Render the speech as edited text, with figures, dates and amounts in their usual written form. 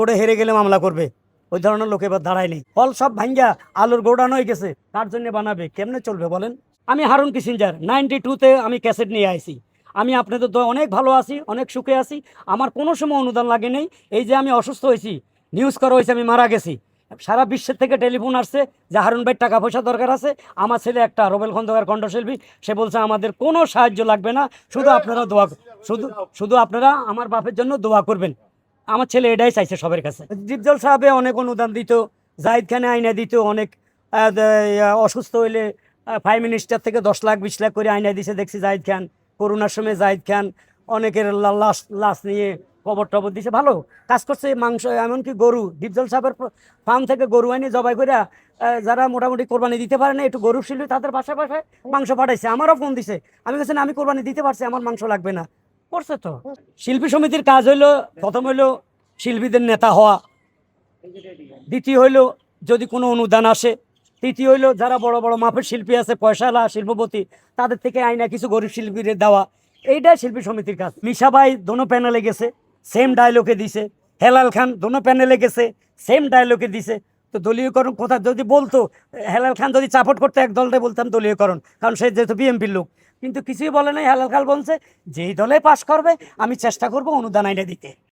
ওটা হেরে গেলে মামলা করবে, ওই ধরনের লোক এবার দাঁড়ায়নি। ফল সব ভাঙ্গা আলুর গোডানো হয়ে গেছে, তার জন্য বানাবে, কেমনে চলবে বলেন? আমি হারুন কিসিঞ্জার 92-তে আমি ক্যাসেট নিয়ে আইছি। আমি আপনাদের তো অনেক ভালো আছি, অনেক সুখে আছি, আমার কোনো সময় অনুদান লাগে নেই। এই যে আমি অসুস্থ হয়েছি, নিউজ করা হয়েছে আমি মারা গেছি, সারা বিশ্বের থেকে টেলিফোন আসছে যে হারুন ভাই টাকা পয়সা দরকার আছে। আমার ছেলে একটা রবেল খন্দকার কণ্ঠশিল্পী, সে বলছে আমাদের কোনো সাহায্য লাগবে না, শুধু আপনারা দোয়া, শুধু শুধু আপনারা আমার বাপের জন্য দোয়া করবেন। আমার ছেলে এটাই চাইছে সবার কাছে। ডিপজল সাহেবে অনেক অনুদান দিত, জাহিদ খানে আইনা দিত অনেক, অসুস্থ হইলে প্রাইম মিনিস্টার থেকে 10 লাখ 20 লাখ করে আইনা দিছে দেখছি জাহিদ খান। করোনার সময় জাহিদ খান অনেকের লাশ লাশ নিয়ে কবর টবর দিছে, ভালো কাজ করছে। মাংস এমনকি গরু, ডিপজল সাহেবের ফার্ম থেকে গরু আইনি জবাই করে যারা মোটামুটি কোরবানি দিতে পারে না, একটু গরু শিল্পী তাদের বাসায় বাসায় মাংস পাঠাইছে, আমারও ফোন দিছে। আমি বলছি না, আমি কোরবানি দিতে পারছি, আমার মাংস লাগবে না, করছে তো। শিল্পী সমিতির কাজ হইলো, প্রথম হইলো শিল্পীদের নেতা হওয়া, দ্বিতীয় হইলো যদি কোনো অনুদান আসে, তৃতীয় হইলো যারা বড় বড় মাপের শিল্পী আছে পয়সালা শিল্পপতি, তাদের থেকে আইনা কিছু গরিব শিল্পীদের দেওয়া, এইটাই শিল্পী সমিতির কাজ। মিশা ভাই দোনো প্যানেলে গেছে, সেম ডায়লগে দিছে। হেলাল খান দোনো প্যানেলে গেছে, সেম ডায়লগে দিছে। তো দলীয়করণ কথা যদি বলতো, হেলাল খান যদি সাপোর্ট করতো এক দলটাই বলতাম দলীয়করণ, কারণ সে যেহেতু বিএমপির লোক। কিন্তু কিছুই বলে নাই, হেলাল খান বলছে যেই দলে পাশ করবে আমি চেষ্টা করব অনুদান আইনে দিতে।